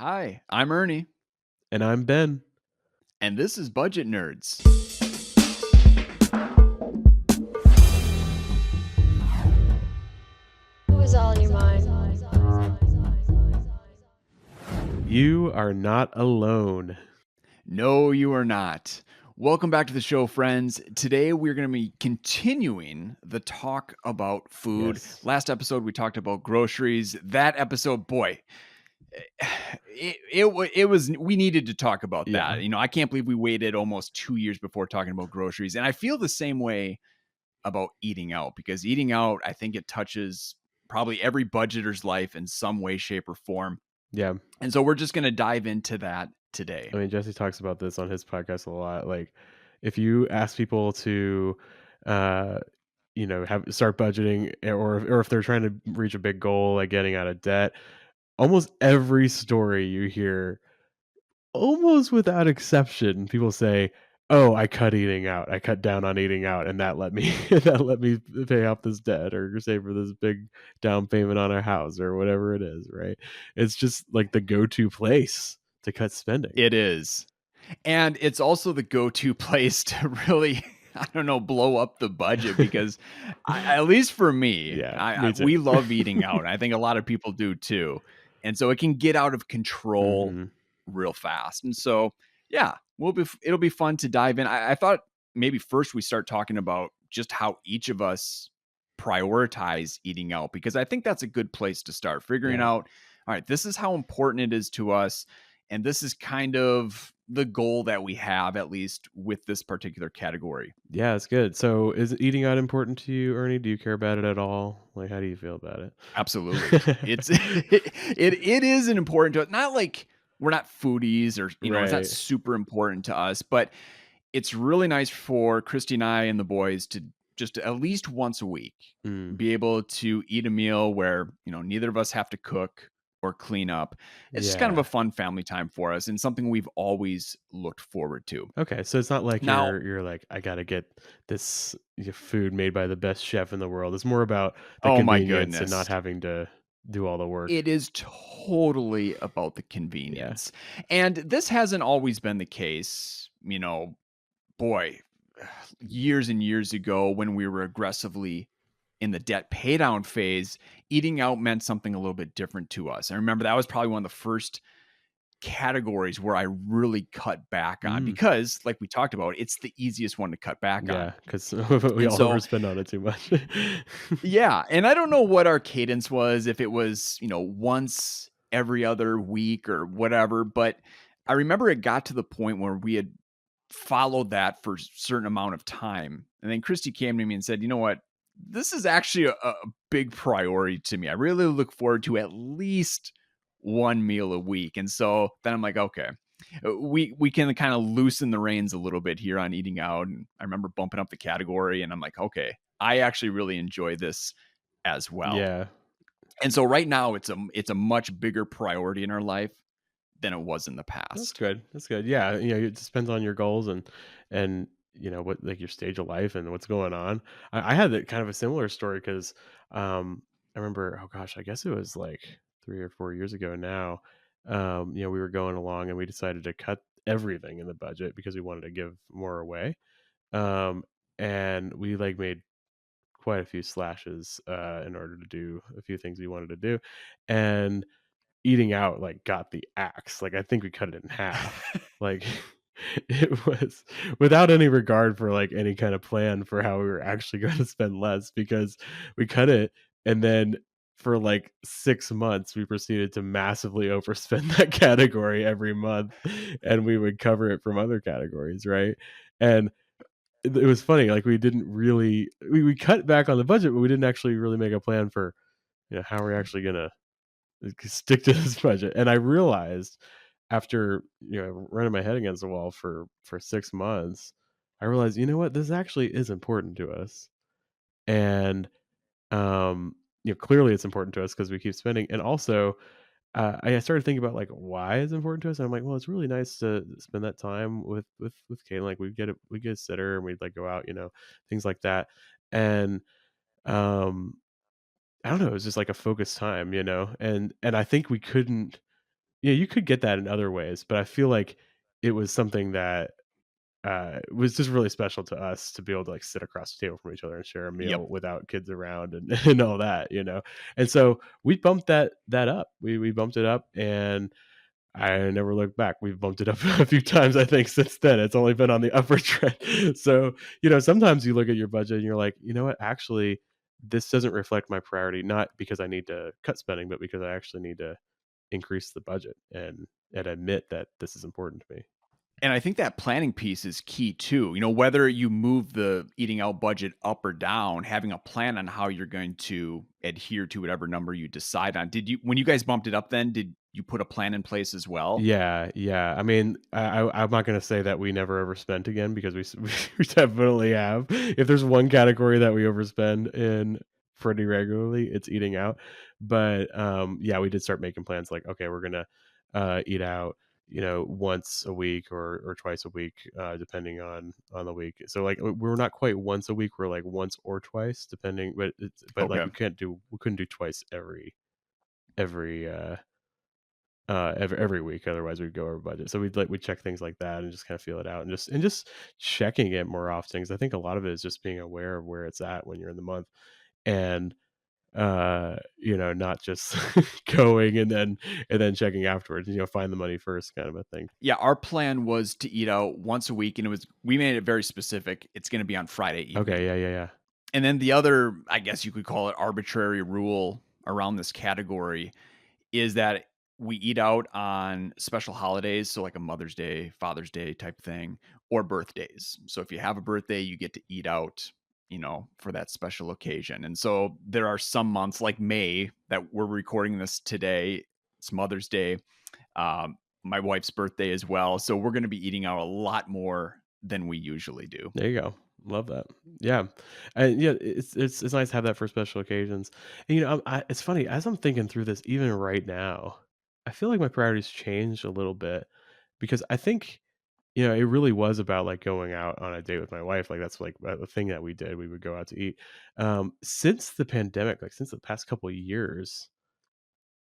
Hi, I'm Ernie, And I'm Ben. and this is Budget Nerds. What was all in your mind? You are not alone. No, you are not. Welcome back to the show, friends. Today we're going to be continuing the talk about food. Yes. Last episode we talked about groceries. That episode, boy, it was we needed to talk about Yeah. that. I can't believe we waited almost 2 years before talking about groceries, and I feel the same way about eating out because eating out, I think it touches probably every budgeter's life in some way, shape, or form. Yeah. And so we're just going to dive into that today. I mean, Jesse talks about this on his podcast a lot. Like, if you ask people to, uh, start budgeting, or if they're trying to reach a big goal, like getting out of debt, almost every story you hear, almost without exception, people say, "Oh, I cut eating out. I cut down on eating out, and that let me that let me pay off this debt or save for this big down payment on our house or whatever it is." Right? It's just like the go-to place to cut spending. It is. And it's also the go-to place to really, I don't know, blow up the budget because at least for me, Yeah, me too. we love eating out. I think a lot of people do too. And so it can get out of control Mhm. real fast. And so, yeah, it'll be fun to dive in. I thought maybe first we start talking about just how each of us prioritize eating out because I think that's a good place to start figuring Yeah. out, all right, this is how important it is to us. And this is kind of the goal that we have, at least with this particular category. Yeah, it's good. So, is eating out important to you, Ernie? Do you care about it at all? Like, how do you feel about Absolutely. it? It's it is an important to us. Not like we're not foodies or, it's not Right. super important to us, but it's really nice for Christy and I and the boys to just at least once a week Mm. be able to eat a meal where, neither of us have to cook or clean up. It's just kind of a Yeah. fun family time for us and something we've always looked forward to. Okay, so it's not like Now, you're like, "I gotta get this food made by the best chef in the world." It's more about the oh my convenience and goodness, not having to do all the work. it is totally about the Yeah. convenience. And this hasn't always been the case, boy, years and years ago when we were aggressively in the debt paydown phase, eating out meant something a little bit different to us. I remember that was probably one of the first categories where I really cut back on Mm. because, like we talked about, it's the easiest one to cut back on. Yeah, 'cause we And all so, overspend on it too much. yeah, and I don't know what our cadence was, if it was, once every other week or whatever, but I remember it got to the point where we had followed that for a certain amount of time. And then Christy came to me and said, "You know what? This is actually a big priority to me. I really look forward to at least one meal a week." And so then I'm like, okay, we can kind of loosen the reins a little bit here on eating out. And I remember bumping up the category, and I'm like, okay, I actually really enjoy this as well. Yeah. And so right now it's a much bigger priority in our life than it was in the That's past. good. That's good. Yeah, it just depends on your goals and what like your stage of life and what's going on. I had that kind of a similar story because I remember, oh gosh, I guess it was like 3 or 4 years ago now. We were going along and we decided to cut everything in the budget because we wanted to give more away. Um, and we like made quite a few slashes in order to do a few things we wanted to do, and eating out, like, got the axe, like, I think we cut it in half, like, it was without any regard for, like, any kind of plan for how we were actually gonna spend less because we cut it, and then for, like, 6 months, we proceeded to massively overspend that category every month, and we would cover it from other categories, right? And it was funny, like, we didn't really we cut back on the budget, but we didn't actually really make a plan for, how we're actually gonna stick to this budget. And I realized after running my head against the wall for 6 months, I realized, you know what, this actually is important to us. And clearly it's important to us because we keep spending. And also, I started thinking about like why it's important to us. And I'm like, well, it's really nice to spend that time with Kate. Like we get a sitter and we'd like go out, things like that. And um I don't know, it was just like a focused time, and I think we couldn't yeah, you could get that in other ways, but I feel like it was something that was just really special to us to be able to, like, sit across the table from each other and share a Yep. meal without kids around and and all that, you know? And so we bumped that up. We bumped it up, and I never looked back. We've bumped it up a few times, I think, since then. It's only been on the upward trend. So, sometimes you look at your budget and you're like, "You know what? Actually, this doesn't reflect my priority, not because I need to cut spending, but because I actually need to increase the budget and admit that this is important to me." And I think that planning piece is key too. Whether you move the eating out budget up or down, having a plan on how you're going to adhere to whatever number you decide on. When you guys bumped it up then, did you put a plan in place as well? Yeah, yeah. I mean, I'm not gonna say that we never overspent again because we definitely have. If there's one category that we overspend in pretty regularly, it's eating out. But, yeah, we did start making plans like, "Okay, we're gonna, eat out, once a week or twice a week, depending on the week." So, like, we're not quite once a week, we're, like, once or twice depending, but, like, Okay. we couldn't do twice every, every week, otherwise we'd go over budget. So we'd check things like that and just kind of feel it out, and just checking it more often, 'cause I think a lot of it is just being aware of where it's at when you're in the month, and, not just going and then checking afterwards, find the money first kind of a thing. Yeah, our plan was to eat out once a week, and we made it very specific. It's gonna be on Friday Okay, evening. yeah, yeah, yeah. And then the other, I guess you could call it arbitrary rule around this category is that we eat out on special holidays, so like a Mother's Day, Father's Day type thing, or birthdays. So if you have a birthday, you get to eat out, for that special occasion. And so there are some months like May that we're recording this today. It's Mother's Day, my wife's birthday as well. So we're going to be eating out a lot more than we usually do. There you go. Love that. Yeah, and yeah, it's nice to have that for special occasions. And, it's funny as I'm thinking through this, even right now, I feel like my priorities changed a little bit because I think, it really was about like going out on a date with my wife. Like that's like a thing that we did. We would go out to eat. Since the pandemic, like since the past couple of years,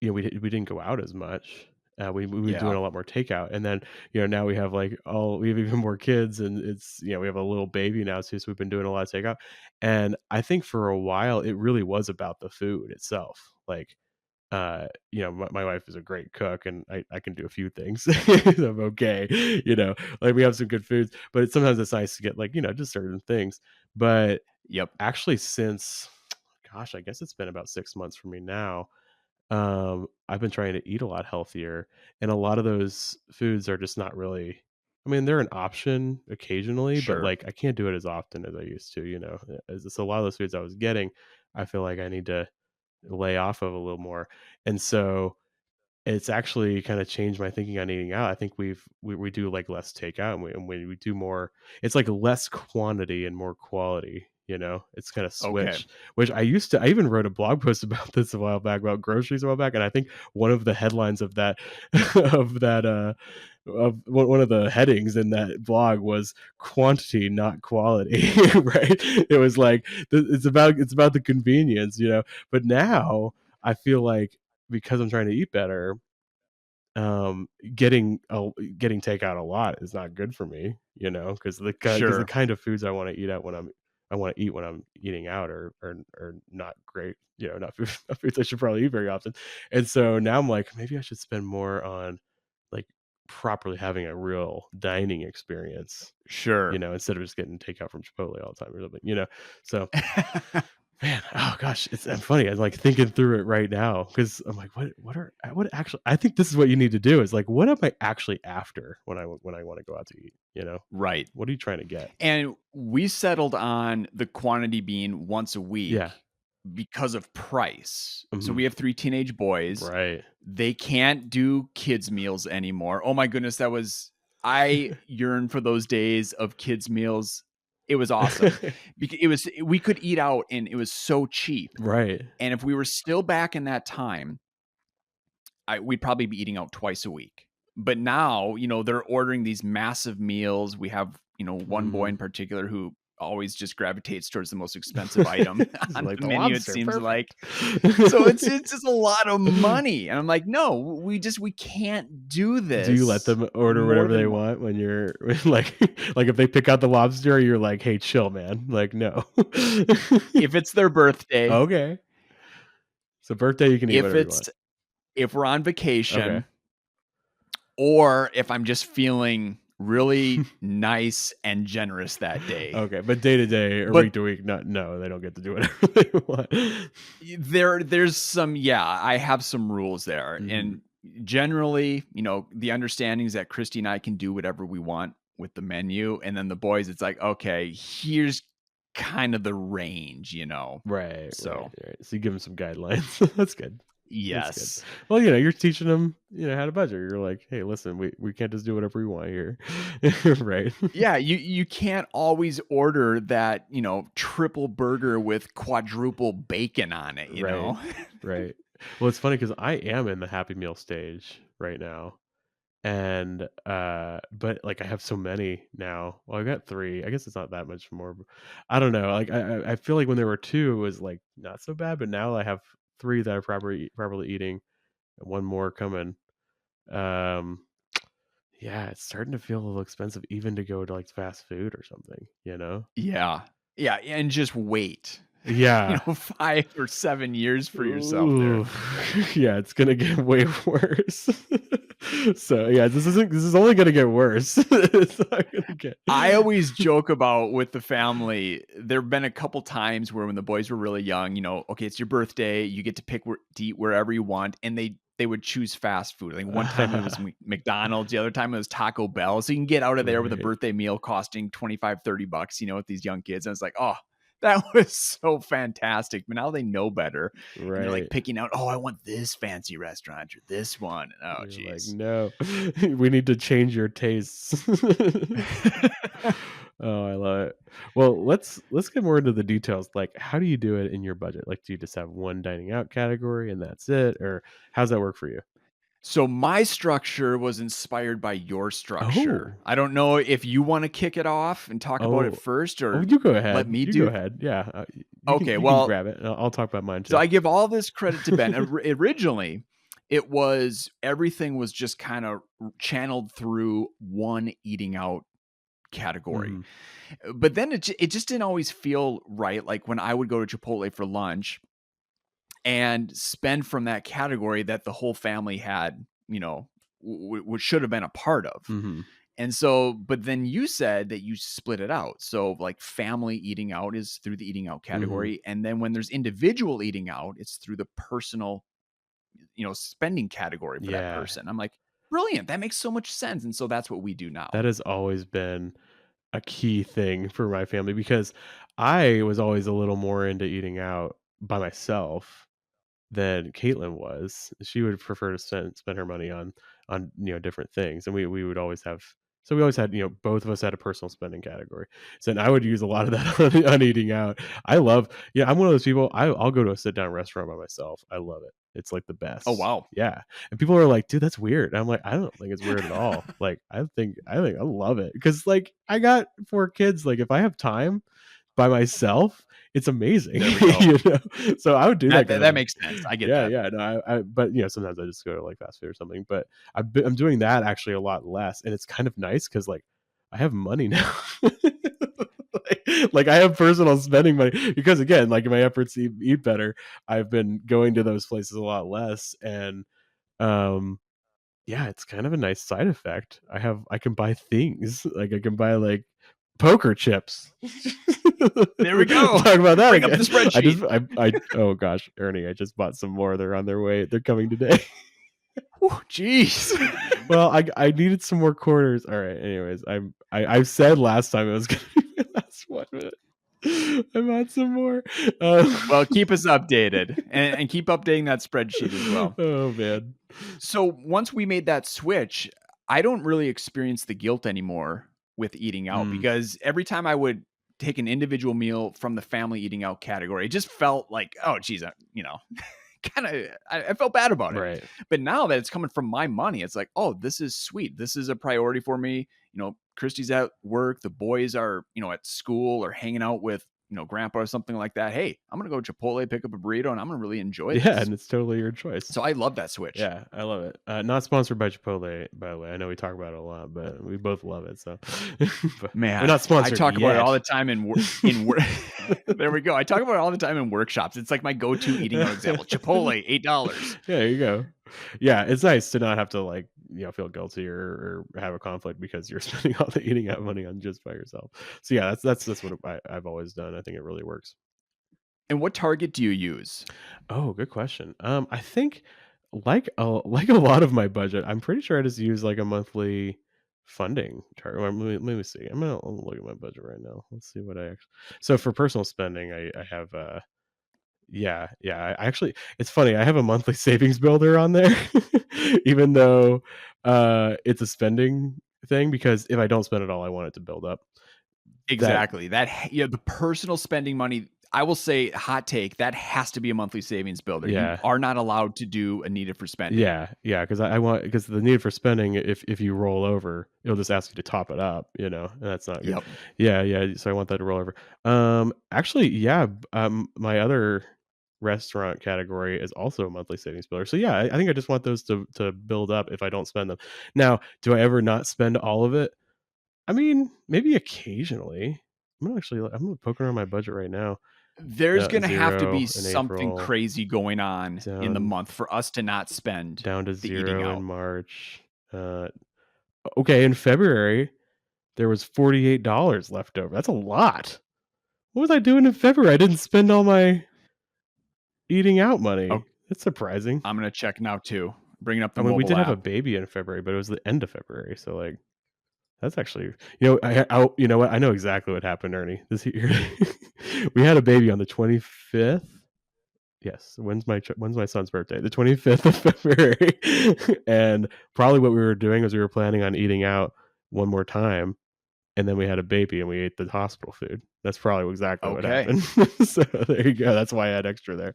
we didn't go out as much. We were doing Yeah. a lot more takeout, and then, now we have even more kids, and we have a little baby now too, so we've been doing a lot of takeout, and I think for a while, it really was about the food itself, like, my wife is a great cook, and I can do a few things. I'm okay, like, we have some good foods, but sometimes it's nice to get, like, just certain things, but Yep. actually since gosh, I guess it's been about 6 months for me now. I've been trying to eat a lot healthier, and a lot of those foods are just not really. I mean, they're an option occasionally, but, Sure. like, I can't do it as often as I used to, so a lot of those foods I was getting, I feel like I need to lay off of a little more, and so it's actually kinda changed my thinking on eating out. I think we do, like, less takeout, and we do more. It's like less quantity and more quality, you know? It's kinda Okay. switched, which I even wrote a blog post about this a while back, about groceries a while back, and I think one of the headlines of that of that, of one of the headings in that blog was "Quantity, not quality," right? It was like, it's about the convenience, But now, I feel like because I'm trying to eat better, um, getting takeout a lot is not good for me, because the Sure. kind of foods I wanna eat when I'm eating out are not great, not not foods I should probably eat very often, and so now I'm like, maybe I should spend more on, like, properly having a real dining experience, Sure. instead of just getting takeout from Chipotle all the time or something. So man, oh gosh, I'm funny. I'm like thinking through it right now because I'm like, what actually? I think this is what you need to do. Is like, what am I actually after when I want to go out to eat? Right. What are you trying to get? And we settled on the quantity being once a Yeah. week because of price. So Hmm. we have 3 teenage boys. Right. They can't do kids meals anymore. Oh my goodness, I yearn for those days of kids meals. It was awesome. We could eat out and it was so cheap. Right. And if we were still back in that time, we'd probably be eating out twice a week. But now, they're ordering these massive meals. We have, one boy Hmm. in particular who always just gravitates towards the most expensive item It's on like the the menu, it lobster, seems perfect. like. So it's just a lot of money, and I'm like, "No, we can't do Do you let this them order more whatever they than one." want when you're like like if they pick out the lobster, you're like, "Hey, chill, man." Like, "No." If it's their birthday, Okay. So birthday, you can eat if whatever you it's want. if we're on Okay. vacation, or if I'm just feeling really nice and generous that day. Okay, but day to day or But week to week, no, they don't get to do whatever they want. there's some, yeah, I have some rules there. Mhm. And generally, the understanding is that Christy and I can do whatever we want with the menu. And then the boys, it's like, okay, here's kind of the range. Right, right, So right. So you give them some guidelines. That's good. That's good. yes. Well, you're teaching them, how to budget. You're like, "Hey, listen, we can't just do whatever we want here." Right. Yeah, you can't always order that, triple burger with quadruple bacon on it, you Right. know? Right. Well, it's funny because I am in the Happy Meal stage right now, and, but, like, I have so many now. Well, I got 3. I guess it's not that much more, but I don't know, like, I feel like when there were 2, it was, like, not so bad, but now I have 3 that are properly eating, and 1 more coming. Um, yeah, it's starting to feel a little expensive even to go to, like, fast food or something, you know? Yeah. Yeah, and just wait, Yeah. 5 or 7 years for yourself there. Ooh, yeah, it's gonna get way worse. So, yeah, this is only gonna get worse. It's not gonna get I always joke about with the family, there've been a couple times where when the boys were really young, okay, it's your birthday, you get to pick where to eat wherever you want, and they would choose fast food. I think one time it was McDonald's, the other time it was Taco Bell, so you can get out of there with a Right, birthday meal costing 25-30 bucks, with these young kids, and it's like, "Oh, that was so fantastic," but now they know better, and they're, like, right. picking out, "Oh, I want this fancy restaurant or this one." Oh, You're like, geez. "No, we need to change your tastes." Oh, I love it. Well, let's get more into the details, like, how do you do it in your budget? Like, do you just have one dining out category and that's it, or how's that work for you? So my structure was inspired by your structure. Oh. I don't know if you wanna kick it off and talk about it Oh. first Oh, or you go let ahead. me You go do. ahead. Yeah, you can Okay, you can well, grab it, and I'll talk about mine so too. I give all this credit to Ben. Originally, it was everything was just kinda channeled through one eating out category. Mhm. But then it just didn't always feel right, like, when I would go to Chipotle for lunch and spend from that category that the whole family had, which should have been a part of. Mhm. And so, but then you said that you split it out. So, like, family eating out is through the eating out Mhm. category. And then when there's individual eating out, it's through the personal, spending category for that Yeah. person. I'm like, brilliant. That makes so much sense. And so that's what we do now. That has always been a key thing for my family because I was always a little more into eating out by myself than Caitlin was. She would prefer to spend her money on, different things, and we would always have so we always had, both of us had a personal spending category. So, and I would use a lot of that on eating out. I love I'm one of those people, I'll go to a sit-down restaurant by myself. I love it. It's, like, the Oh, best. wow. Yeah, and people are like, "Dude, that's weird." And I'm like, "I don't think it's weird at all." Like, I think I love it because, like, I got 4 kids, like, if I have time by myself, it's amazing, There we go. you know? So I would do that That, kind of that thing. makes sense. I get Yeah, that. yeah, no, but, sometimes I just go to, like, fast food or something, but I'm doing that actually a lot less, and it's kind of nice because like, I have money now. Like, I have personal spending money because, again, like, in my efforts to eat better, I've been going to those places a lot less, and, um, yeah, it's kind of a nice side effect. I can buy things, like, I can buy, like, poker chips. There we go. Talk about that Bring up again. the spreadsheet. I oh gosh, Ernie, I just bought some more. They're on their way. They're coming today. Whew, jeez. Well, I needed some more quarters. All right. Anyways, I said last time it was gonna be my last one, but I bought some more. Well, keep us updated and keep updating that spreadsheet as well. Oh man. So once we made that switch, I don't really experience the guilt anymore with eating out Mm, because every time I would take an individual meal from the family eating out category, it just felt like, oh, geez, kinda I felt bad about it. Right. But now that it's coming from my money, it's like, "Oh, this is sweet. This is a priority for me." Christy's at work, the boys are, at school or hanging out with, grandpa or something like that. "Hey, I'm gonna go Chipotle, pick up a burrito, and I'm gonna really enjoy Yeah, this." and it's totally your choice. So I love that switch. Yeah, I love it. Not sponsored by Chipotle, by the way. I know we talk about it a lot, but we both love it, so but we're Man, not I sponsored talk about it all yet. the time in work. There we go. I talk about it all the time in workshops. It's like my go-to eating out example. Chipotle, $8. Yeah, there you go. Yeah, it's nice to not have to, like, feel guilty or have a conflict because you're spending all the eating out money on just by yourself. So, yeah, that's what I've always done. I think it really works. And what Target do you use? Oh, good question. I think like a lot of my budget, I'm pretty sure I just use like a monthly funding target. Let me see. I'll look at my budget right now. Let's see what I actually. So for personal spending, I have yeah. I actually, it's funny. I have a monthly savings builder on there, even though it's a spending thing because if I don't spend it all, I want it to build up. That Exactly. The personal spending money, I will say, hot take, that has to be a monthly savings builder. You yeah. are not allowed to do a needed for spending. Yeah, because I want because the need for spending, if you roll over, it'll just ask you to top it up, and that's not good. Yep. Yeah, so I want that to roll over. Actually, yeah, my other restaurant category is also a monthly savings builder. So yeah, I think I just want those to build up if I don't spend them. Now, do I ever not spend all of it? I mean, maybe occasionally. I'm poking around my budget right now. There's gonna have to be 0 in something April, crazy going on in the down month for us to not spend down to the eating 0 in out. March. Uh, okay, in February, there was $48 left over. That's a lot. What was I doing in February? I didn't spend all my eating out Oh, money. That's surprising. I'm gonna check now too. Bringing up the I mean, we mobile did have a app. baby in February, but it was the end of February, so, like, that's actually you know what? I know exactly what happened, Ernie, this year. We had a baby on the 25th. Yes, when's my son's birthday? The 25th of February, and probably what we were doing is we were planning on eating out one more time, and then we had a baby and we ate the hospital food. That's probably exactly what Okay. happened. So there you go. That's why I had extra there.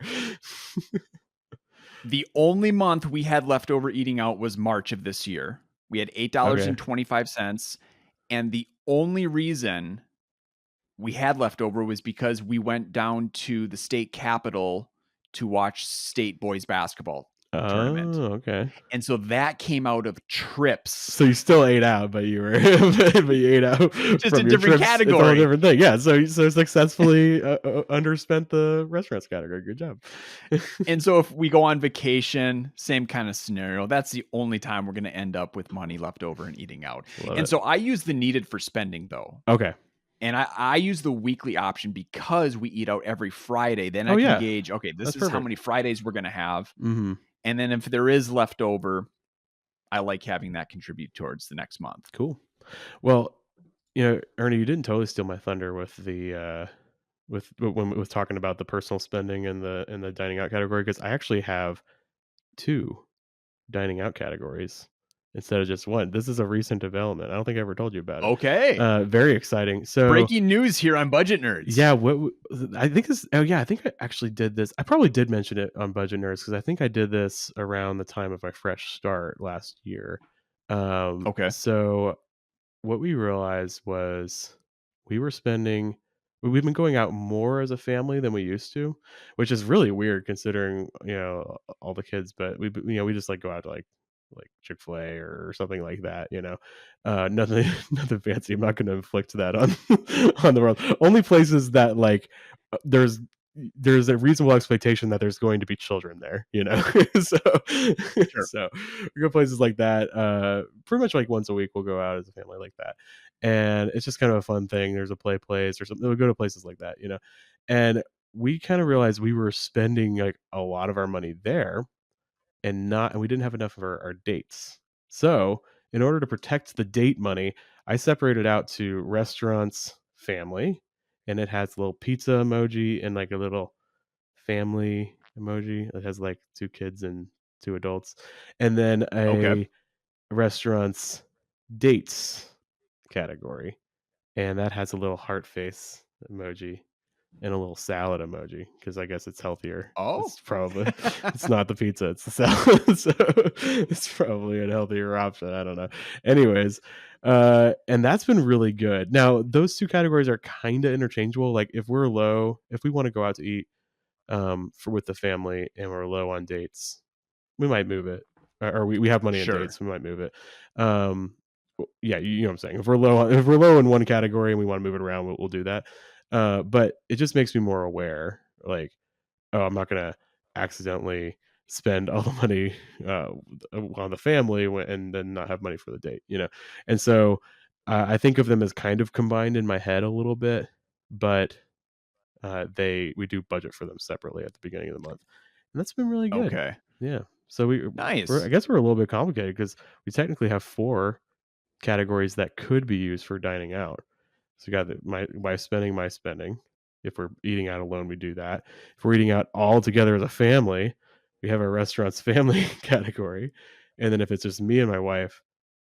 The only month we had leftover eating out was March of this year. We had Okay. $8.25, and the only reason we had leftover was because we went down to the state capitol to watch state boys basketball tournament. Oh, okay. And so that came out of trips, So you still ate out, but you were but you ate out just a from your different trips. It's a whole category. different thing. Yeah, so successfully, underspent the restaurants category. Good job. And so if we go on vacation, same kind of scenario. That's the only time we're going to end up with money left over and eating out. Love And it. so I use the needed for spending though. Okay. And I use the weekly option because we eat out every Friday. Then I Oh, can yeah. gauge, okay, this That's is how perfect. many Fridays we're going to have. Mhm. And then if there is leftover, I like having that contribute towards the next month. Cool. Well, Ernie, you didn't totally steal my thunder with the, when we was talking about the personal spending and the dining out category because I actually have 2 dining out categories instead of just 1. This is a recent development. I don't think I ever told you about it. Okay. Very exciting. So, Breaking news here on Budget yeah, Nerds. what I think this oh, yeah, I think I actually did this. I probably did mention it on Budget Nerds because I think I did this around the time of my fresh start last year. Okay. So what we realized was we were spending we've been going out more as a family than we used to, which is really weird considering, all the kids, but we just like go out to like Chick-fil-A or something like that, nothing nothing fancy. I'm not going to inflict that on on the world. Only places that like there's a reasonable expectation that there's going to be children there, so Sure. so we go places like that. Pretty much like once a week we'll go out as a family like that, and it's just kind of a fun thing. There's a play place or something. We'll go to places like that, and we kind of realized we were spending like a lot of our money there, and we didn't have enough of our dates. So in order to protect the date money, I separated out to restaurants, family, and it has a little pizza emoji and like a little family emoji. It has like 2 kids and 2 adults, and then Okay. a restaurants dates category, and that has a little heart face emoji. and a little salad emoji because I guess it's healthier. Oh. It's probably it's not the pizza, it's the salad, so it's probably a healthier option, I don't know. Anyways, and that's been really good. Now, those 2 categories are kinda interchangeable, like, if we wanna go out to eat, for with the family and we're low on dates, we might move it, or we have money in Sure. dates, we might move it. Yeah, you know what I'm saying. If we're low in one category and we wanna move it around, we'll do that. But it just makes me more aware, like, "Oh, I'm not gonna accidentally spend all the money, on the family and then not have money for the date," you know? And so, I think of them as kind of combined in my head a little bit, but, they we do budget for them separately at the beginning of the month, and that's been really good. Okay. Yeah. So I Nice. guess we're a little bit complicated because we technically have 4 categories that could be used for dining out. So we got my wife's spending, my spending. If we're eating out alone, we do that. If we're eating out all together as a family, we have our restaurants family category. And then if it's just me and my wife,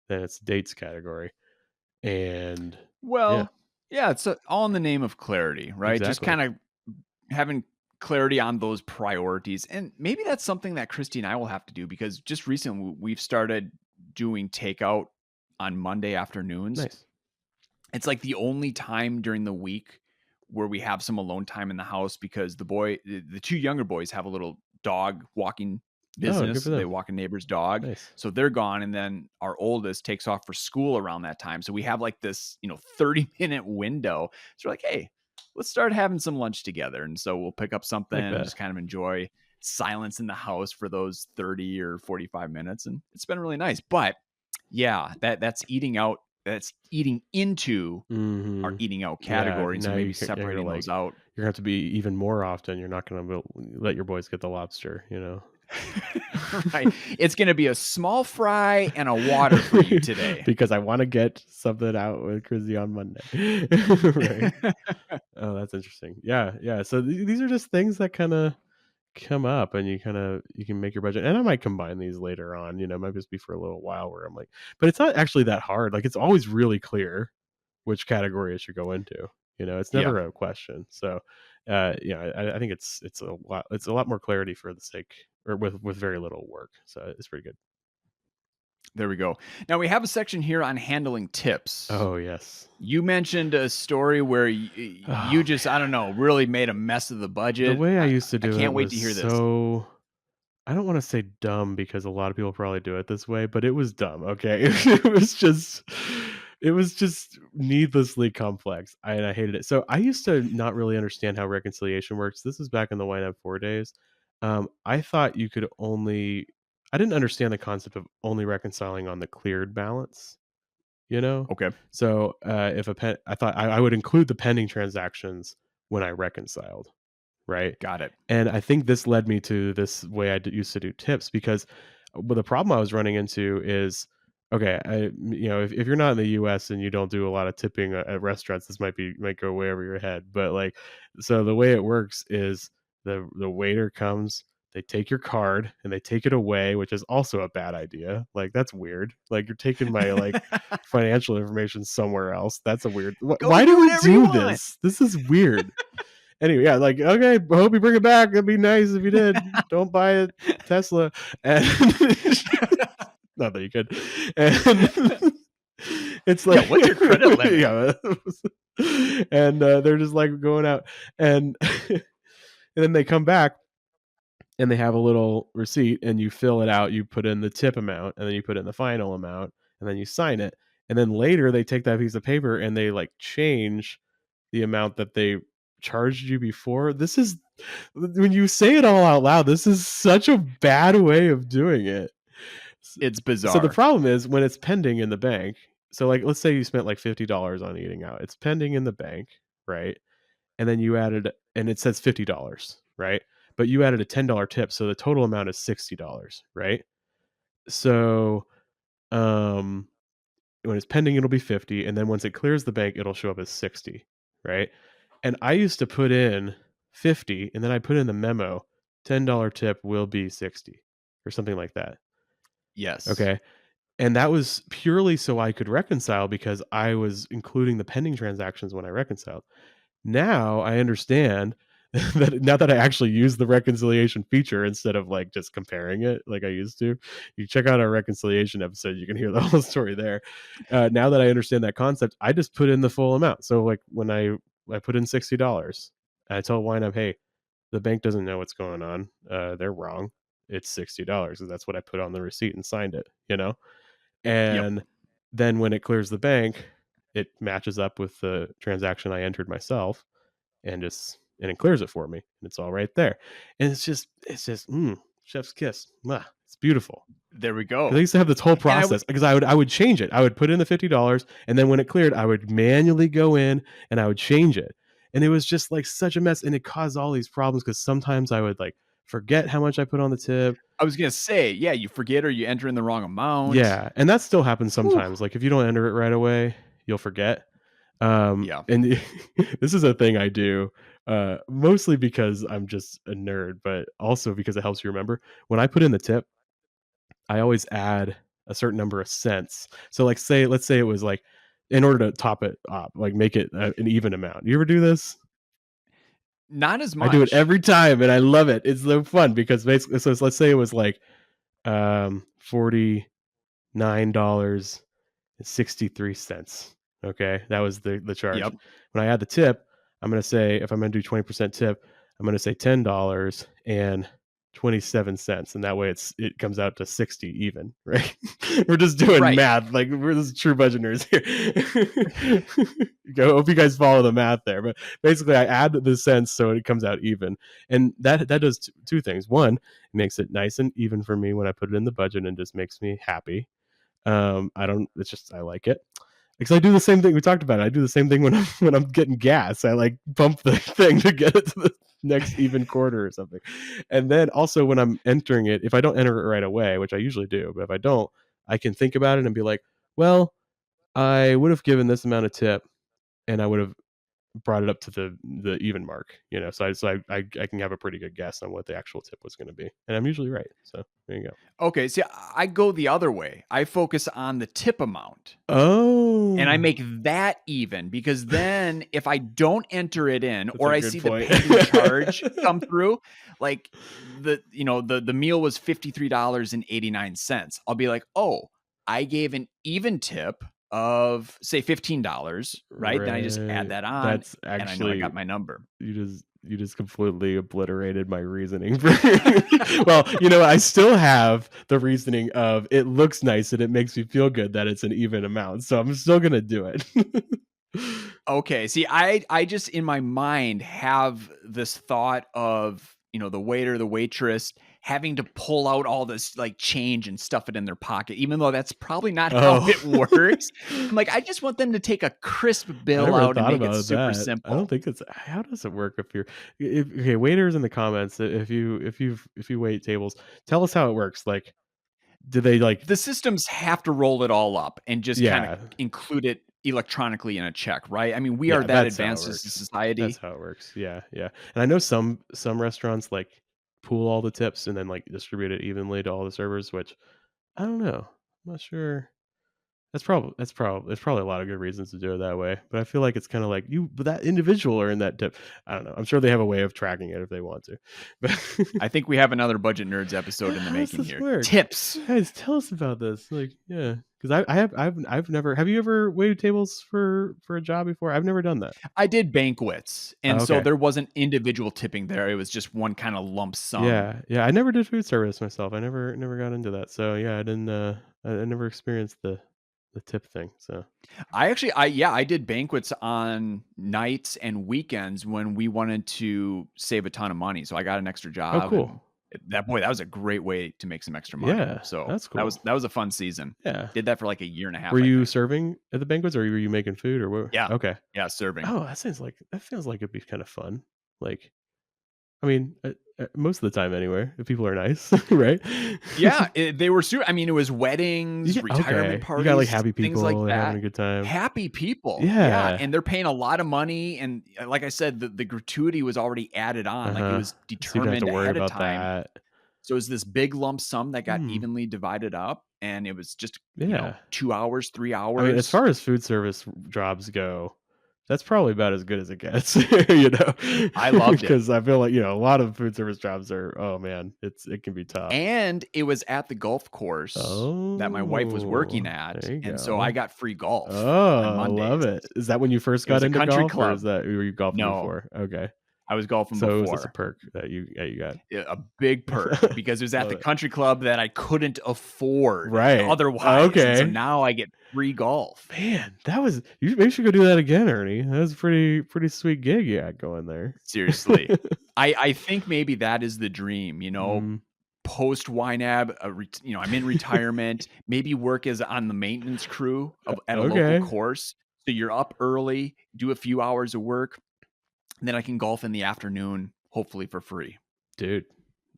then it's dates category. And yeah, Well, yeah, it's all in the name of clarity, right? Just exactly. kind of having clarity on those priorities. And maybe that's something that Christy and I will have to do because just recently we've started doing takeout on Monday afternoons. Nice. It's like the only time during the week where we have some alone time in the house because the 2 younger boys have a little dog walking Oh, good business. for They them. walk a neighbor's dog. Nice. So they're gone. And then our oldest takes off for school around that time. So we have like this, 30-minute window. So we're like, hey, let's start having some lunch together. And so we'll pick up something Like and that. just kind of enjoy silence in the house for those 30 or 45 minutes. And it's been really nice. But yeah, that's eating out. That's eating into our Mhm. eating out Yeah, category, and so now maybe you're gonna, separating those like out. you're gonna have to be even more often. You're not gonna let your boys get the lobster, you know? Right. It's gonna be a small fry and a water for you today. Because I wanna get something out with Chrissy on Monday. Right. Oh, that's interesting. Yeah, yeah. So these are just things that kinda come up and you can make your budget, and I might combine these later on, it might just be for a little while where I'm like but it's not actually that hard, like, it's always really clear which category it should go into, it's Yeah, never a question, so, I think it's a lot more clarity for the sake or with very little work, so it's pretty good. there we go. Now we have a section here on handling tips. Oh, yes. You mentioned a story where you Oh, just, I don't man. know, really made a mess of the The budget. way I I used to I do it can't wait was to hear this. so I don't wanna say dumb because a lot of people probably do it this way, but it was dumb, okay? It was just needlessly complex, and I hated it. So, I used to not really understand how reconciliation works. This is back in the YNAB 4 days. I thought you could only I didn't understand the concept of only reconciling on the cleared balance, you know? Okay, So, if a pen I thought I would include the pending transactions when I reconciled, right? got it. And I think this led me to this way used to do tips because the problem I was running into is okay, if you're not in the US and you don't do a lot of tipping at restaurants, this might go way over your head. But like, so the way it works is the waiter comes, they take your card and they take it away, which is also a bad idea. Like that's weird. Like you're taking my financial information somewhere else. That's a weird. Go Why do do we whatever you do want. this? This is weird. Anyway, yeah, like, okay, I hope you bring it back. It'd be nice if you did. Don't buy a Tesla. And not that you could. And it's Yeah, like, what's your credit limit? yeah. And they're just like going out. And and then they come back and they have a little receipt and you fill it out. You put in the tip amount and then you put in the final amount and then you sign it. And then later they take that piece of paper and they like change the amount that they charged you before. This is when you say it all out loud, this is such a bad way of doing it. S- It's So the bizarre. problem is when it's pending in the bank. So like let's say you spent like $50 on eating out. It's pending in the bank, right? And then you added and it says $50, right? But you added a $10 tip, so the total amount is $60, right? So um when it's pending, it'll be 50, and then once it clears the bank, it'll show up as 60, right? And I used to put in 50, and then I put in the memo, $10 tip will be 60 or something like that. Yes. Okay. And that was purely so I could reconcile because I was including the pending transactions when I reconciled. Now I understand that now that I actually use the reconciliation feature instead of like just comparing it like I used to. You check out our reconciliation episode, you can hear the whole story there. Now that I understand that concept, I just put in the full amount. So like when I put in $60, I tell YNAB, hey, the bank doesn't know what's going on. They're wrong. It's $60 because that's what I put on the receipt and signed it, you know? Yep. And then when it clears the bank, it matches up with the transaction I entered myself and it clears it for me. And it's all right there. And it's just chef's kiss. Mwah, it's beautiful. There we Because I go. used to have this whole And I would process because I would change it. I would put in the $50 and then when it cleared, I would manually go in and I would change it. And it was just like such a mess and it caused all these problems because sometimes I would like forget how much I put on the tip. I was gonna say, yeah, you forget or you enter in the wrong amount. Yeah, and that still happens Whew. sometimes. Like if you don't enter it right away, you'll forget. Yeah. And this is a thing I do, mostly because I'm just a nerd, but also because it helps you remember. When I put in the tip, I always add a certain number of cents. So, like, let's say it was like, in order to top it up, like make it an even amount. You ever do this? Not as I do it much. every time, and I love it. It's so fun because basically, so let's say it was like $49 and 63 cents. Okay, that was the charge. Yep. When I add the tip, I'm gonna say if I'm gonna do 20% tip, I'm gonna say $10.27, and that way it comes out to 60 even, right? We're just doing Right. math, like we're just true budgeters here. Go, hope you guys follow the math there, but basically, I add the cents so it comes out even, and that does two things. One, it makes it nice and even for me when I put it in the budget, and just makes me happy. I don't. It's just I like it because I do the same thing we talked about. I do the same thing when I'm getting gas. I like pump the thing to get it to the next even quarter or something. And then also when I'm entering it, if I don't enter it right away, which I usually do, but if I don't, I can think about it and be like, well, I would have given this amount of tip, and I would have brought it up to the even mark. So I can have a pretty good guess on what the actual tip was going to be, and I'm usually right. So there you go. Okay, see, I go the other way. I focus on the tip amount, and I Oh, make that even because then if I don't enter it in that's or a I good see the point. pending charge come through, like the meal was $53.89, I'll be like, "Oh, I gave an even tip of say $15, right?" Then I just add Right. that on That's and I know I actually got my number. you just completely obliterated my reasoning for well, I still have the reasoning of it looks nice and it makes me feel good that it's an even amount, so I'm still gonna do it. Okay, see, I just in my mind have this thought of, the waiter, the waitress having to pull out all this, like, change and stuff it in their pocket, even though that's probably not how Oh. it works. I'm like, I just want them to take a crisp I bill never out and thought make it about super that. I don't simple. think it's how does it work if you're if okay, waiters in the comments, if you wait tables, tell us how it works, like, do they, like The systems have to roll it all up and just kinda yeah. include it electronically in a check, right? I mean, we are Yeah, that that's how it advanced as a works. That's society. how it works. Yeah, yeah. And I know some restaurants, like, pool all the tips and then, like, distribute it evenly to all the servers, which I don't know. I'm not sure. There's probably a lot of good reasons to do it that way, but I feel like it's kinda like, you but that individual earned that tip. I don't know. I'm sure they have a way of tracking it if they want to. But I think we have another Budget Nerds episode in the how does making this here. work? Tips. Guys, tell us about this. Like, yeah, because I've never have you ever waited tables for a job before? I've never done that. I did banquets, and Oh, so okay. there wasn't individual tipping there, it was just one kinda lump sum. Yeah, yeah, I never did food service myself. I never got into that. So, yeah, I didn't, I never experienced the tip thing, so I did banquets on nights and weekends when we wanted to save a ton of money, so I got an extra oh, job, and cool. that was a great way to make some extra money, Yeah, so that's that was cool. that was a fun season. Yeah. Did that for, like, a year and a Were half, I you think. serving at the banquets, or were you making food, or what? Yeah. Okay. Yeah, serving. Oh, that feels like it'd be kinda fun. Like, I mean, most of the time anyway, if people are nice, right? Yeah, they were I mean, it was weddings, Yeah, retirement okay. You got, like, parties, happy things like people, they're having that. a good time. Happy people, yeah, Yeah. and they're paying a lot of money, and, like I said, the gratuity was already added on, like, it Uh-huh. was So you don't have to determined worry ahead of about time. that. So, it was this big lump sum that got Hmm. evenly divided up, and it was just, Yeah. 2 hours, 3 I mean, as hours. far as food service jobs go, That's probably about as good as it gets, you know, I loved it. because I feel like, a lot of food service jobs are, oh man, it can be tough. And it was at the golf course that my wife was working Oh, at, there you and so I go. got free golf on Oh, I love Mondays. it. Is that when you first It got was a into country golf, or club. is that were you golfing No, before? Okay. I was golfing So it was just a before. perk that you got. A big perk because it was at Love the it. country club that I couldn't afford Right. otherwise, and so Okay. now I get free golf. Man, that was you maybe should go do that again, Ernie. That was a pretty sweet gig you had going there. Seriously. I think maybe that is the dream, Mm, post YNAB, I'm in retirement, maybe work as on the maintenance crew at a local okay. course. So you're up early, do a few hours of work, and then I can golf in the afternoon, hopefully for free. Dude,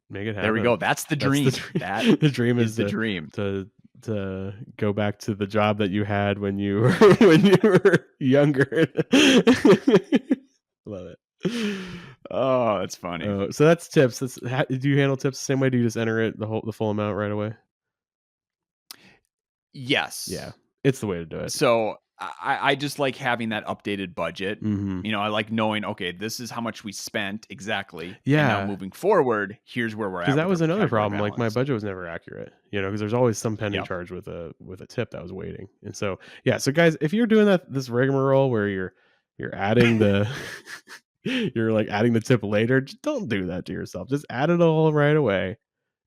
make it There we happen. go. That's the That's the dream. That dream. The dream is is the dream. to go back to the job that you had when you were when you were younger. Love it. Oh, that's funny. So that's tips. Do you handle tips the same way? Do you just enter it the full amount right away? Yeah, Yes. it's the way to do it. So I just like having that updated budget. Mhm. I like knowing, okay, this is how much we spent exactly. And now Yeah, moving forward, here's where we're because at that with our was another category problem. Like my balance. budget was never accurate, because there's always some pending Yep. charge with a tip that was waiting. And so yeah, so guys, if you're doing this rigmarole where you're adding the you're like adding the tip later, just don't do that to yourself. Just add it all right away.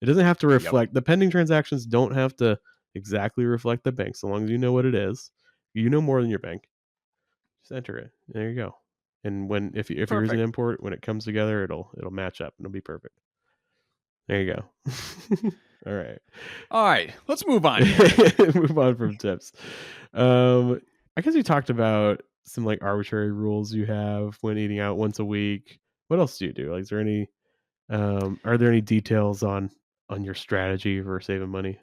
It doesn't have to Yep. reflect the pending transactions don't have to exactly reflect the bank, so long as you know what it is. You know more than your bank. Just enter it. There you go. And if you're using Perfect. import, when it comes together, it'll match up and it'll be perfect. There you go. All right. All right. Let's move on here. Move on from tips. I guess you talked about some like arbitrary rules you have when eating out once a week. What else do you do? Like, is there any are there any details on your strategy for saving money?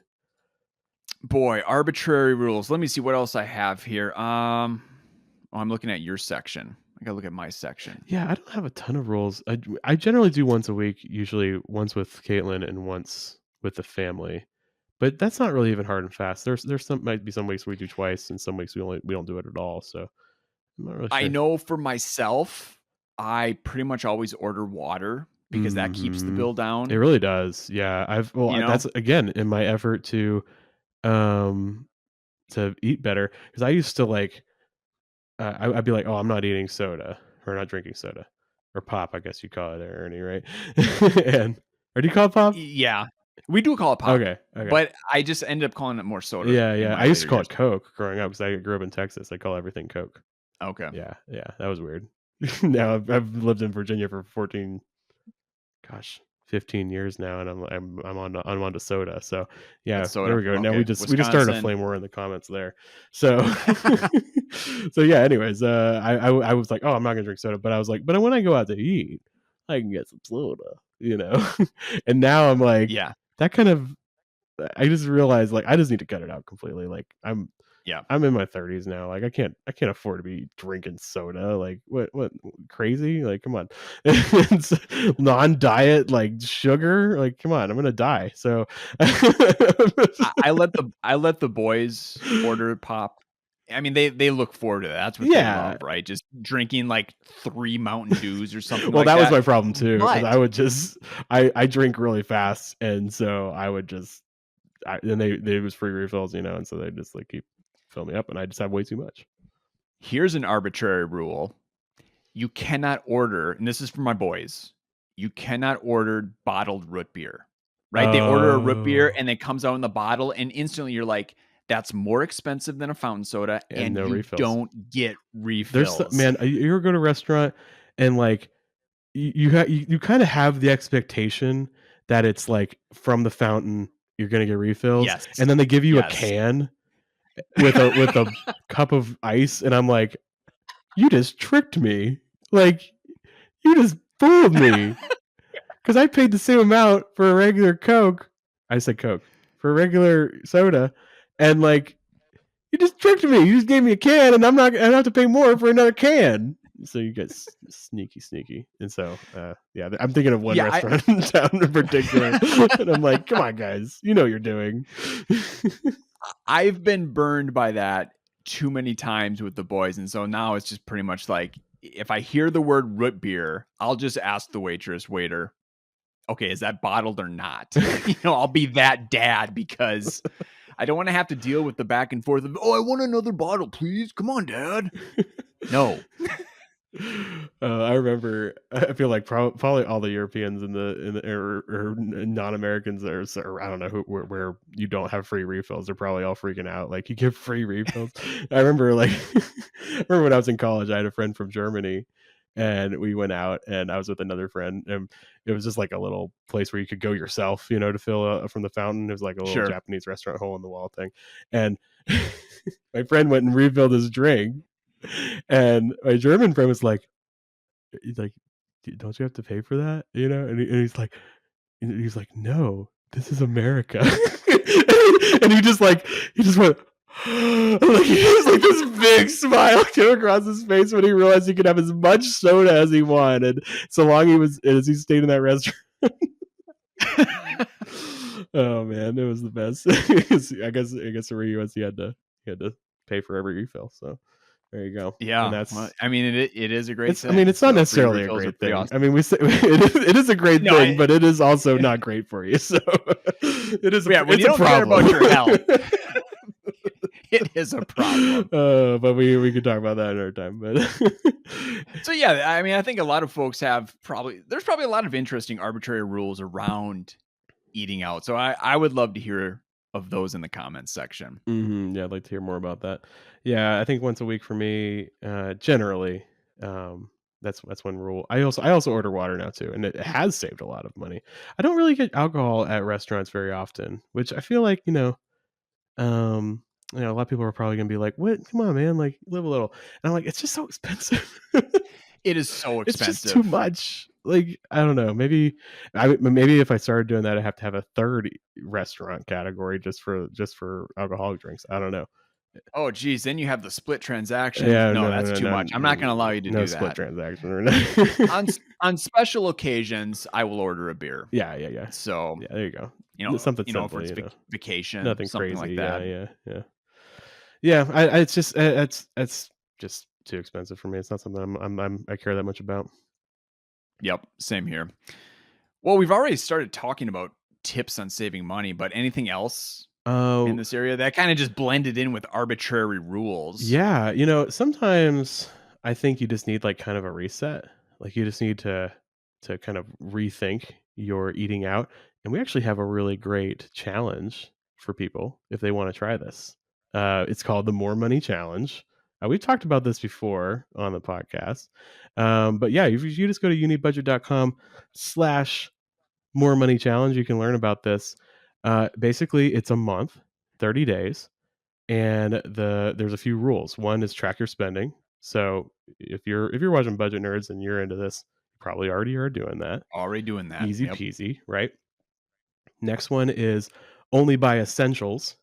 Boy, arbitrary rules. Let me see what else I have here. I'm looking at your section. I gotta look at my section. Yeah, I don't have a ton of rules. I generally do once a week, usually once with Caitlin and once with the family. But that's not really even hard and fast. There's some might be some weeks we do twice, and some weeks we don't do it at all. So I'm not really I sure. know for myself, I pretty much always order water because that keeps the Mhm. bill It down, really does. Yeah, you know? that's again in my effort um to eat better because I used to like I'd be like, oh, I'm not eating soda or not drinking soda or pop. I guess you call it Ernie, right? and or do you call it pop? Yeah. We do call it pop, Okay, okay. but I just ended up calling it more soda Yeah, in yeah. my I used to later call it years. Coke growing up because I grew up in Texas. I call everything Coke. Okay. Yeah, yeah. That was weird. Now I've lived in Virginia for 14, gosh, 15 years now, and I'm on to soda. So yeah, That's there soda. we go. Now Okay. we just started a Wisconsin. flame war in the comments there. So so yeah. Anyways, I was like, oh, I'm not gonna drink soda, but I was like, but when I go out to eat, I can get some soda, and now I'm like, Yeah. that kind of I just realized like I just need to cut it out completely. Like Yeah. I'm in my 30s now. Like I can't afford to be drinking soda. Like what crazy? Like come on. It's non-diet like sugar. Like come on, I'm going to die. So I let the boys order pop. I mean, they look forward to that. That's what they yeah. love, right? Just drinking like 3 Mountain Dews or something Well, like that was that. my problem too cuz But I would just I drink really fast and so I would just and they was free refills, and so they just like keep fill me up and I just have way too much. here's an arbitrary rule. You cannot order, and this is for my boys, you cannot order bottled root beer, right? They order a root beer Oh, and it comes out in the bottle, and instantly you're like, that's more expensive than a fountain soda, and and no you refills. don't get There's refills. man, you ever go to a restaurant and like you kind of have the expectation that it's like from the fountain you're gonna get refills, Yes. and then they give you a Yes. can with a cup of ice, and I'm like, you just tricked me, like you just fooled me because I paid the same amount for a regular Coke. I said Coke for a regular soda, and like you just tricked me. You just gave me a can, and I have to pay more for another can. So you get sneaky, and so yeah, I'm thinking of one Yeah, restaurant in town in particular, and I'm like, come on, guys, you know what you're doing. I've been burned by that too many times with the boys. And so now it's just pretty much like, if I hear the word root beer, I'll just ask the waiter, okay, is that bottled or not? I'll be that dad because I don't want to have to deal with the back and forth of, oh, I want another bottle, please. Come on, dad. No. I remember. I feel like probably all the Europeans or non-Americans or I don't know where you don't have free refills. They're probably all freaking out. Like you give free refills. I remember like I remember when I was in college, I had a friend from Germany, and we went out, and I was with another friend, and it was just like a little place where you could go yourself, to fill from the fountain. It was like a little Sure. Japanese restaurant hole in the wall thing, and my friend went and refilled his drink. And my German friend was like, he's like, don't you have to pay for that? And he's like, no, this is America. And he just went, like he was like this big smile came across his face when he realized he could have as much soda as he wanted, so long as he stayed in that restaurant. Oh man, it was the best. I guess where he was, he had to pay for every refill. So there you go. Yeah. And that's, well, I mean, it is a great thing. I mean, it's not So free necessarily a refills are great pretty thing. awesome. I mean, we say it is a great No, thing, but it is also not great for you. So it is. Yeah, when it's you a don't care problem. about your health, it is a problem. But we could talk about that another time. But So yeah, I mean, I think a lot of folks there's probably a lot of interesting arbitrary rules around eating out. So I would love to hear of those in the comments section. Yeah, I'd like to hear more about that. Yeah, I think once a week for me, generally, that's one rule. I also order water now too, and it has saved a lot of money. I don't really get alcohol at restaurants very often, which I feel like a lot of people are probably gonna be like, "What? Come on, man! Like, live a little." And I'm like, "It's just so expensive." It is so It's just expensive. too much. Like, I don't know. Maybe if I started doing that, I have to have a third restaurant category just for alcoholic drinks. I don't know. Oh, geez. Then you have the split transaction. Yeah, No, no, that's no, too no, much. I'm not going to allow you to no do split that. transaction. Or no. On special occasions, I will order a beer. Yeah. So, Yeah, there you go. something simple, if it's vacation, nothing something crazy. like that. Yeah. Yeah, it's just it's just too expensive for me. It's not something I care that much about. Yep, same here. Well, we've already started talking about tips on saving money, but anything else in this area that kind of just blended in with arbitrary rules? Yeah, sometimes I think you just need like kind of a reset. Like you just need to kind of rethink your eating out. And we actually have a really great challenge for people if they want to try this. It's called the More Money Challenge. We've talked about this before on the podcast. But yeah, if you just go to unibudget.com/more money challenge, you can learn about this. Basically, it's a month, 30 days. And there's a few rules. One is track your spending. So if you're watching Budget Nerds and you're into this, you probably already are doing that. Already doing that. Easy peasy, right? Next one is only buy essentials,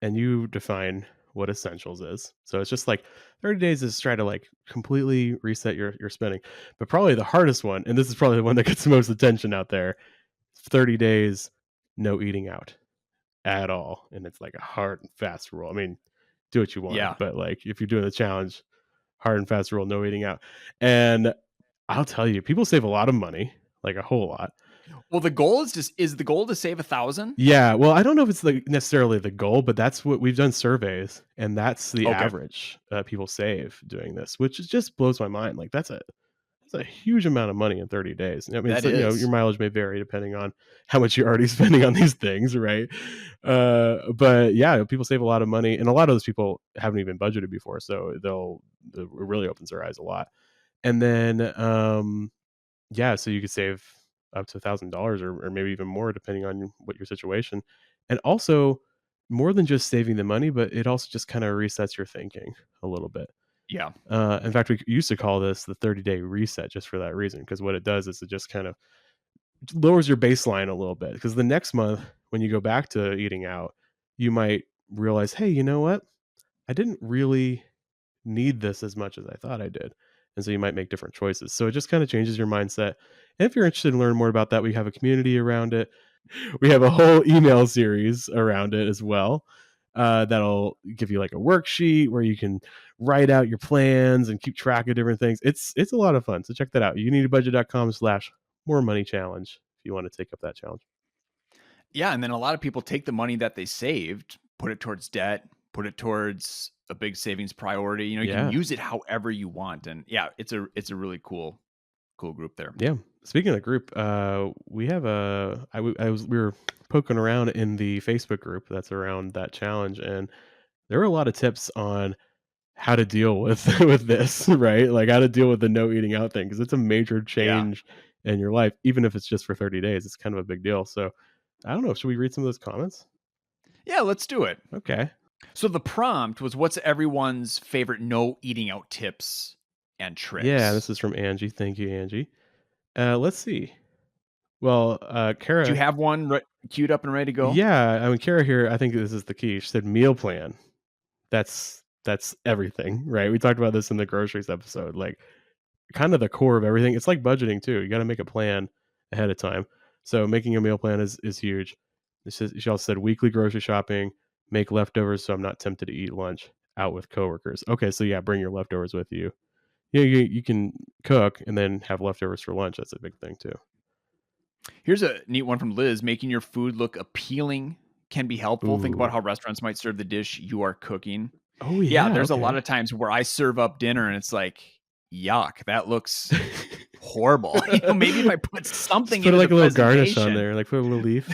and you define what essentials is. So it's just like 30 days is try to like completely reset your spending. But probably the hardest one, and this is probably the one that gets the most attention out there, 30 days no eating out at all. And it's like a hard and fast rule. I mean, do what you want. Yeah. But like if you're doing the challenge, hard and fast rule, no eating out. And I'll tell you, people save a lot of money, like a whole lot. Well, the goal is the goal to save 1,000? Yeah. Well, I don't know if it's like necessarily the goal, but that's what we've done surveys, and that's the average people save doing this, which just blows my mind. Like that's a huge amount of money in 30 days. I mean, your mileage may vary depending on how much you're already spending on these things, right? But yeah, people save a lot of money, and a lot of those people haven't even budgeted before, so it really opens their eyes a lot. And then, so you could save up to $1,000 or maybe even more depending on what your situation. And also, more than just saving the money, but it also just kind of resets your thinking a little bit. Yeah. In fact, we used to call this the 30-day reset just for that reason, because what it does is it just kind of lowers your baseline a little bit. Because the next month, when you go back to eating out, you might realize, hey, you know what? I didn't really need this as much as I thought I did. And so you might make different choices. So it just kind of changes your mindset. And if you're interested in learning more about that, we have a community around it. We have a whole email series around it as well. that'll give you like a worksheet where you can write out your plans and keep track of different things. It's a lot of fun. So check that out. YouNeedABudget.com/more money challenge if you want to take up that challenge. Yeah, and then a lot of people take the money that they saved, put it towards debt, put it towards a big savings priority. You know, you can Yeah. use it however you want, and yeah, it's a really cool group there. Yeah. Speaking of the group, we have we were poking around in the Facebook group that's around that challenge, and there were a lot of tips on how to deal with with this, right? Like how to deal with the no eating out thing because it's a major Yeah, change in your life, even if it's just for 30 days. It's kind of a big deal. So I don't know. Should we read some of those comments? yeah, let's do it. Okay. So the prompt was, "What's everyone's favorite no eating out tips and Yeah, this tricks?" is from Angie. Thank you, Angie. Let's see. Well, Do you Kara, have one queued up and ready to go? yeah, I mean, Kara here, I think this is the key. She said meal plan. That's everything, right? We talked about this in the groceries episode, like, kind of the core of everything. It's like budgeting too, you gotta make a plan ahead of time. So, making a meal plan is huge. This is she also said weekly grocery shopping, make leftovers so I'm not tempted to eat lunch out with coworkers. Okay, so yeah, bring your leftovers with you. Yeah, you can cook and then have leftovers for lunch, that's a big thing too. Here's a neat one from Liz. "Making your food look appealing can be helpful. Think about Ooh. how restaurants might serve the dish you are cooking." Oh, Yeah, yeah, there's a lot okay. of times where I serve up dinner and it's like, yuck, that looks horrible. Maybe if I put Just something put, into the like, a little garnish on presentation, there, like, put a little leaf.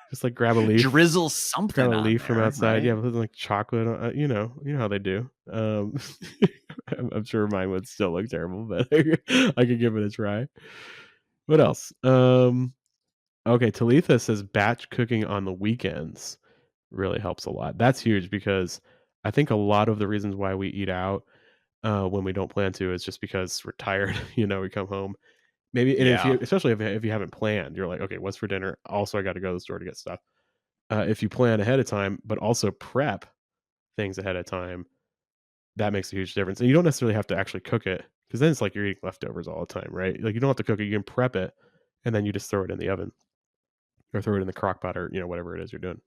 Just, like, drizzle grab something a on leaf from there, outside, right? yeah, put, like, chocolate on you know how they do. I'm sure mine would still look terrible, but I could give it a try. What else? Okay, Talitha says batch cooking on the weekends really helps a lot. That's huge because I think a lot of the reasons why we eat out, when we don't plan to is just because we're tired, we come home. Maybe and if you Yeah. especially if you haven't planned, you're like, "Okay, what's for dinner? Also, I gotta go to the store to get stuff." If you plan ahead of time, but also prep things ahead of time, that makes a huge difference, and you don't necessarily have to actually cook it, because then it's like you're eating leftovers all the time, right? Like, you don't have to cook it, you can prep it, and then you just throw it in the oven or throw it in the crock pot or, whatever it is you're doing.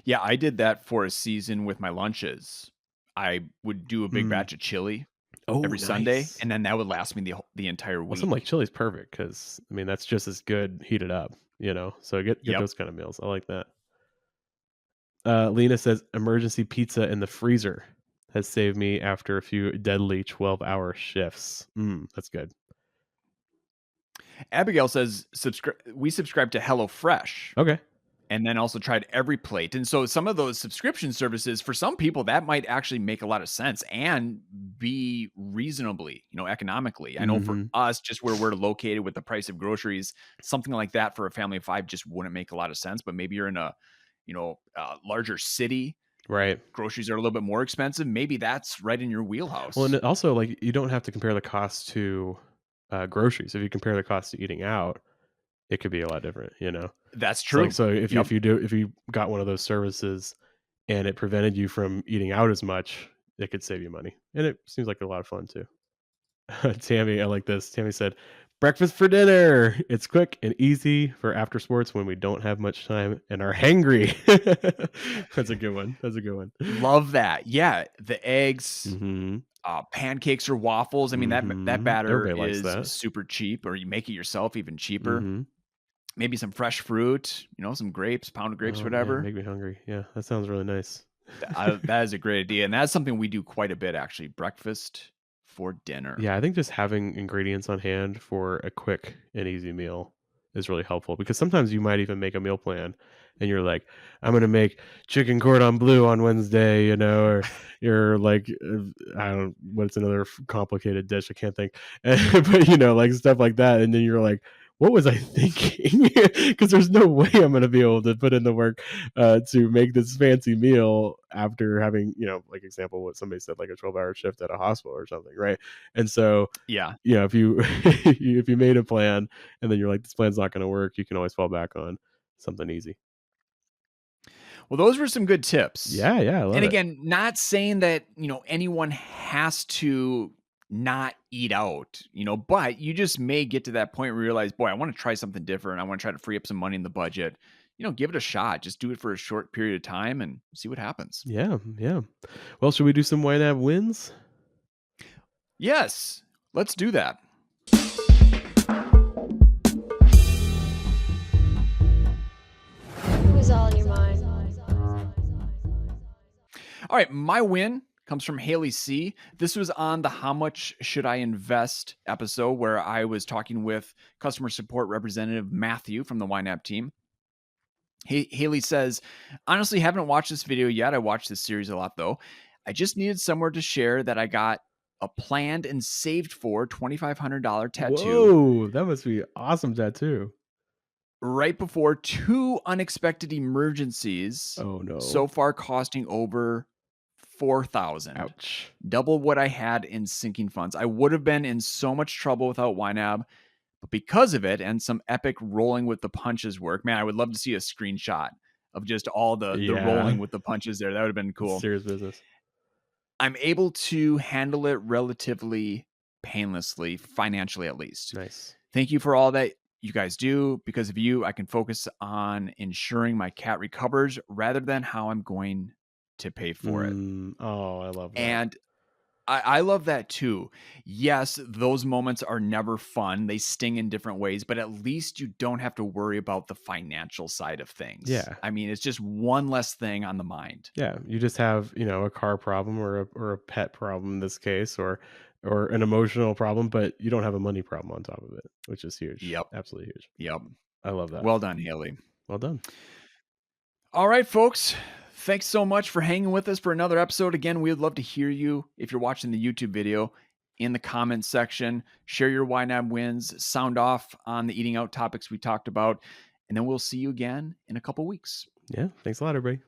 Yeah, I did that for a season with my lunches. I would do a big Mm. batch of chili Oh, every Sunday, nice. and then that would last me the entire Well, something like week. chili's perfect because I mean, that's just as good heated up, So get Yep. those kind of meals. I like that. Lena says emergency pizza in the freezer has saved me after a few deadly 12-hour shifts. That's good. Abigail says, we subscribe to HelloFresh Okay. and then also tried Every Plate. And so some of those subscription services, for some people, that might actually make a lot of sense and be reasonably, economically. I know for Mhm. us, just where we're located with the price of groceries, something like that for a family of five just wouldn't make a lot of sense. But maybe you're in a larger city, Right. groceries are a little bit more expensive. Maybe that's right in your Well, and wheelhouse. also, like, you don't have to compare the cost to, groceries. If you compare the cost to eating out, it could be a lot different? That's It's like, true. so if you Yep. if you do if you got one of those services and it prevented you from eating out as much, it could save you money, and it seems like a lot of fun too. Tammy, I like this. Tammy said, "Breakfast for dinner. It's quick and easy for after sports when we don't have much time and are hangry." That's a good one. That's a good one. Love that. Yeah. The eggs, Mhm. pancakes or waffles. I mean, that Mhm. batter Everybody likes is that. super cheap, or you make it yourself, even cheaper. Mhm. Maybe some fresh fruit, some grapes, pound of grapes, Oh man, whatever. make me hungry. Yeah, that sounds really nice. That is a great idea, and that's something we do quite a bit, actually. Breakfast for dinner. Yeah, I think just having ingredients on hand for a quick and easy meal is really helpful because sometimes you might even make a meal plan and you're like, I'm going to make chicken cordon bleu on Wednesday, or you're like, I don't, what's another complicated dish? I can't think, but like stuff like that. And then you're like, what was I thinking? Because there's no way I'm going to be able to put in the work to make this fancy meal after having, like example, what somebody said, like a 12-hour shift at a hospital or something, right? And so, Yeah. if you if you made a plan and then you're like, this plan's not going to work, you can always fall back on something easy. Well, those were some good tips. Yeah, yeah, I And love it. again, not saying that, anyone has to not eat out, but you just may get to that point where you realize, boy, I want to try something different. I want to try to free up some money in the budget. give it a shot. Just do it for a short period of time and see what happens. Yeah, yeah. Well, should we do some YNAB wins? Yes, let's do that. It was all in your mind. All right, my win comes from Haley C. This was on the How Much Should I Invest episode where I was talking with customer support representative Matthew from the YNAB team. Haley says, honestly, haven't watched this video yet. I watched this series a lot though. I just needed somewhere to share that I got a planned and saved for $2,500 tattoo Whoa, that must be awesome tattoo. right before two unexpected emergencies, Oh, no. so far costing over 4,000, Ouch. double what I had in sinking funds. I would have been in so much trouble without YNAB, but because of it and some epic rolling with the punches work, man, I would love to see a screenshot of just all the Yeah, rolling with the punches there. That would have been cool. serious business. I'm able to handle it relatively painlessly, financially at least. Nice. Thank you for all that you guys do. Because of you, I can focus on ensuring my cat recovers rather than how I'm going to pay for it. Oh, I love that. And I love that too. Yes, those moments are never fun. They sting in different ways, but at least you don't have to worry about the financial side of things. Yeah. I mean, it's just one less thing on the mind. Yeah, you just have, a car problem or a pet problem in this case, or an emotional problem, but you don't have a money problem on top of it, which is huge. Yep. Absolutely huge. Yep. I love that. Well done, Haley. Well done. All right, folks. Thanks so much for hanging with us for another episode. Again, we would love to hear you if you're watching the YouTube video in the comments section. Share your YNAB wins, sound off on the eating out topics we talked about, and then we'll see you again in a couple weeks. Yeah, thanks a lot, everybody.